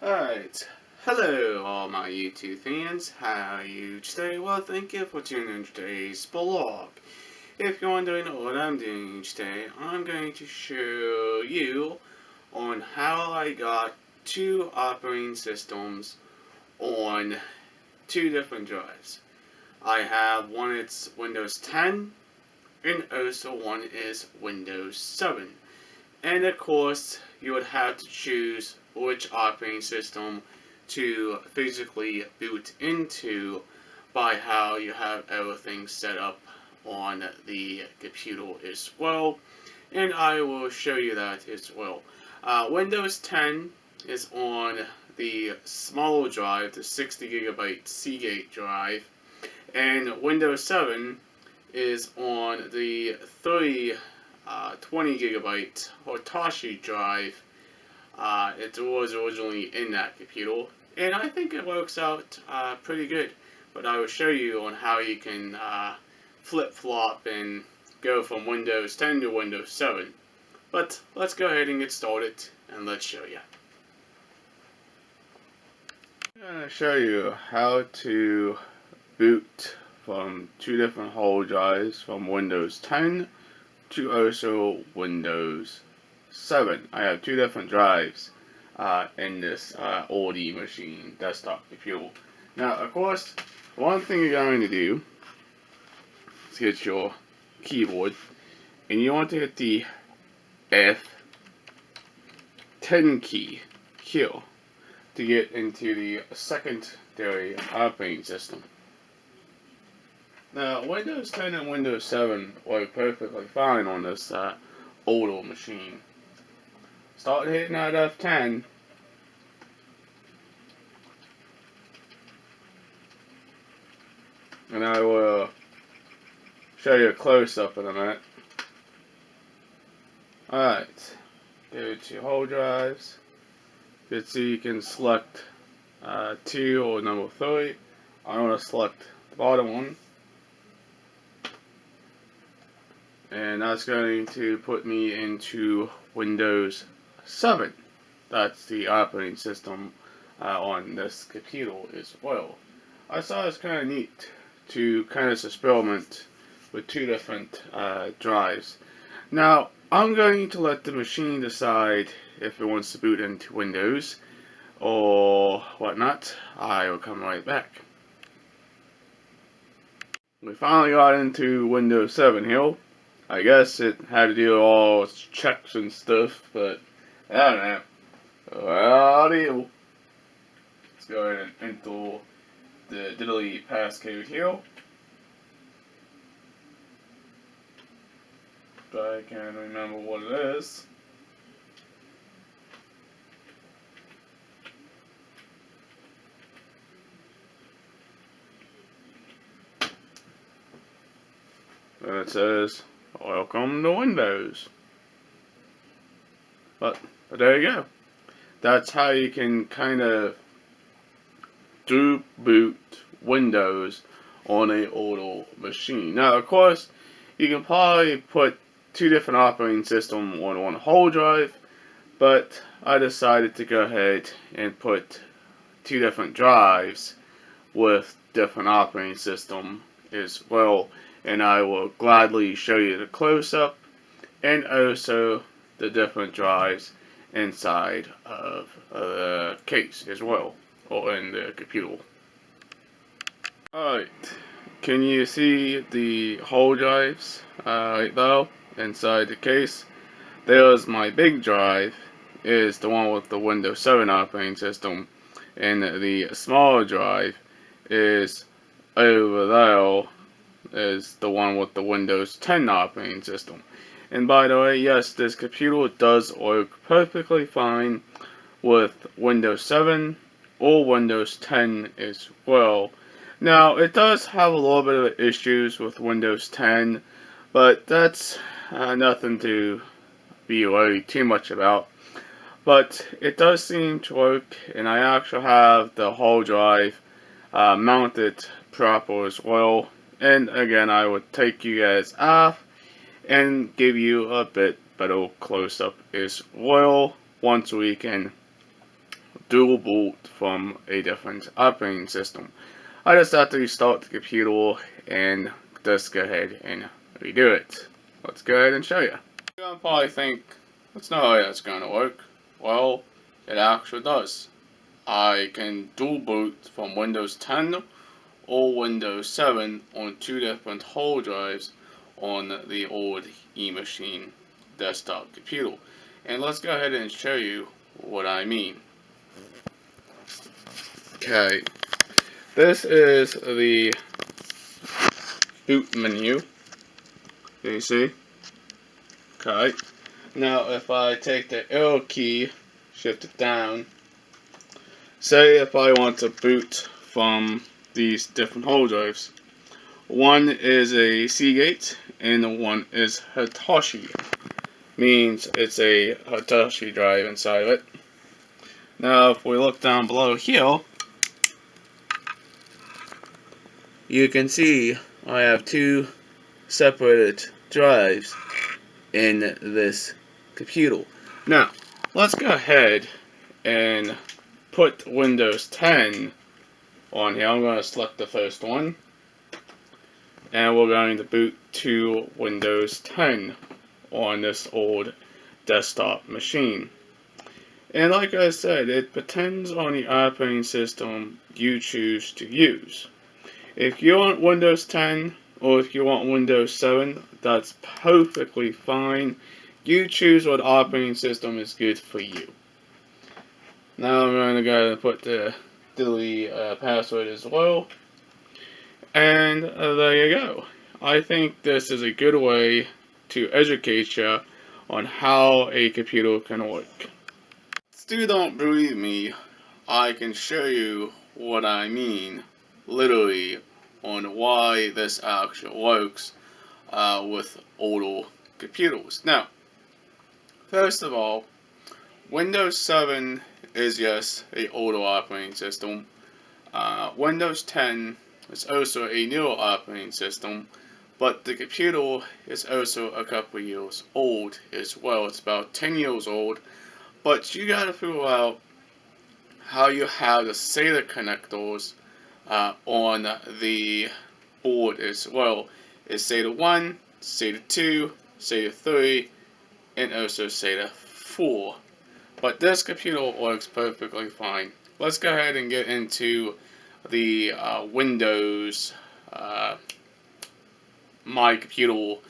Alright, hello all my YouTube fans, how are you today? Well, thank you for tuning in today's vlog. If you're wondering what I'm doing today, I'm going to show you on how I got two operating systems on two different drives. I have one it's Windows 10 and also one is Windows 7. And of course, you would have to choose which operating system to physically boot into by how you have everything set up on the computer as well. And I will show you that as well. Windows 10 is on the smaller drive, the 60GB Seagate drive, and Windows 7 is on the 20GB Hitachi drive. It was originally in that computer, and I think it works out pretty good. But I will show you on how you can flip-flop and go from Windows 10 to Windows 7. But let's go ahead and get started, and let's show you. I'm going to show you how to boot from two different hard drives from Windows 10 to also Windows 7. I have two different drives in this old machine desktop computer. Now, of course, one thing you're going to do is get your keyboard, and you want to hit the F10 key here to get into the secondary operating system. Now, Windows 10 and Windows 7 work perfectly fine on this older machine. Start hitting that F10. And I will show you a close-up in a minute. Alright, go to hard drives. You can see you can select 2 or number 3. I want to select the bottom one. And that's going to put me into Windows 7. That's the operating system on this computer as well. I thought it was kind of neat to kind of experiment with two different drives. Now, I'm going to let the machine decide if it wants to boot into Windows or whatnot. I will come right back. We finally got into Windows 7 here. I guess it had to do all its checks and stuff, but I don't know. Well, deal. Let's go ahead and enter the diddly passcode here. I can't remember what it is. And it says, "Welcome to Windows." But there you go. That's how you can kind of do boot Windows on a older machine. Now, of course, you can probably put two different operating systems on one hard drive, but I decided to go ahead and put two different drives with different operating system as well, and I will gladly show you the close-up and also the different drives inside of the case as well, or in the computer. Alright, can you see the hard drives right there inside the case? There's my big drive, is the one with the Windows 7 operating system, and the smaller drive is over there, is the one with the Windows 10 operating system. And by the way, yes, this computer does work perfectly fine with Windows 7 or Windows 10 as well. Now, it does have a little bit of issues with Windows 10, but that's nothing to be worried too much about. But it does seem to work, and I actually have the hard drive mounted proper as well. And again, I would take you guys off and give you a bit better close-up as well once we can dual boot from a different operating system. I just have to restart the computer and just go ahead and redo it. Let's go ahead and show you. You're gonna probably think, that's not how that's gonna work. Well, it actually does. I can dual boot from Windows 10 or Windows 7 on two different hard drives on the old eMachine desktop computer. And let's go ahead and show you what I mean. Okay, this is the boot menu. Can you see? Okay. Now if I take the arrow key, shift it down, say if I want to boot from these different hard drives. One is a Seagate and one is Hitachi. Means it's a Hitachi drive inside of it. Now if we look down below here, you can see I have two separated drives in this computer. Now let's go ahead and put Windows 10 on here. I'm going to select the first one and we're going to boot to Windows 10 on this old desktop machine. And like I said, it depends on the operating system you choose to use. If you want Windows 10 or if you want Windows 7, that's perfectly fine. You choose what operating system is good for you. Now I'm going to go and put the password as well. And there you go. I think this is a good way to educate you on how a computer can work. Still don't believe me, I can show you what I mean, literally, on why this actually works with older computers. Now, first of all, Windows 7 is yes a older operating system. Windows 10 is also a newer operating system, but the computer is also a couple years old as well. It's about 10 years old, but you gotta figure out how you have the SATA connectors on the board as well. It's SATA 1, SATA 2, SATA 3, and also SATA 4. But this computer works perfectly fine. Let's go ahead and get into the Windows My Computer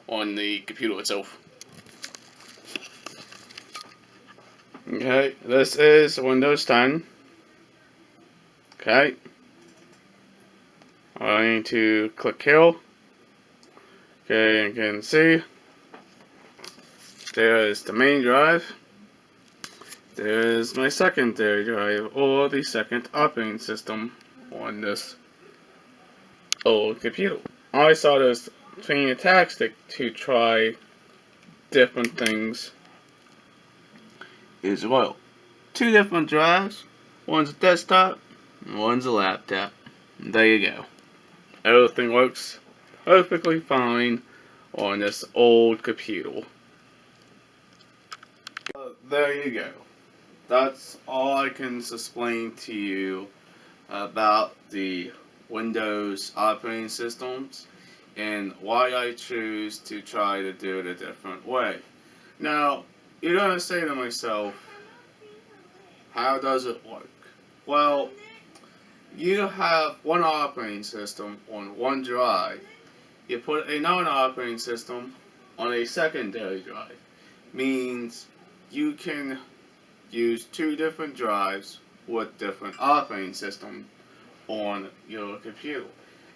on the computer itself. Okay, this is Windows 10. Okay. I need to click here. Okay, you can see there is the main drive. There is my secondary drive, or the second operating system on this old computer. I thought it was fantastic to try different things as well. Two different drives. One's a desktop, and one's a laptop. And there you go. Everything works perfectly fine on this old computer. There you go. That's all I can explain to you about the Windows operating systems and why I choose to try to do it a different way. Now, you're going to say to myself, how does it work? Well, you have one operating system on one drive. You put another operating system on a secondary drive. Means you can use two different drives with different operating systems on your computer.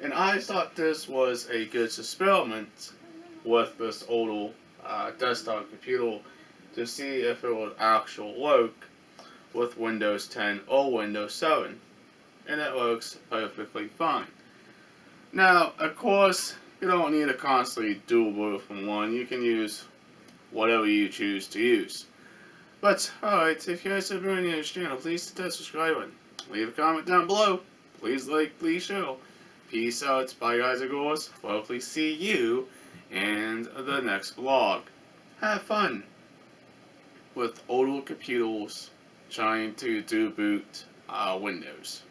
And I thought this was a good experiment with this older desktop computer to see if it would actually work with Windows 10 or Windows 7. And it works perfectly fine. Now, of course, you don't need to constantly dual boot from one. You can use whatever you choose to use. But, alright, if you guys are new to this channel, please hit that subscribe button. Leave a comment down below. Please like, please share. Peace out. Bye guys and girls. Hopefully see you in the next vlog. Have fun with older computers trying to boot Windows.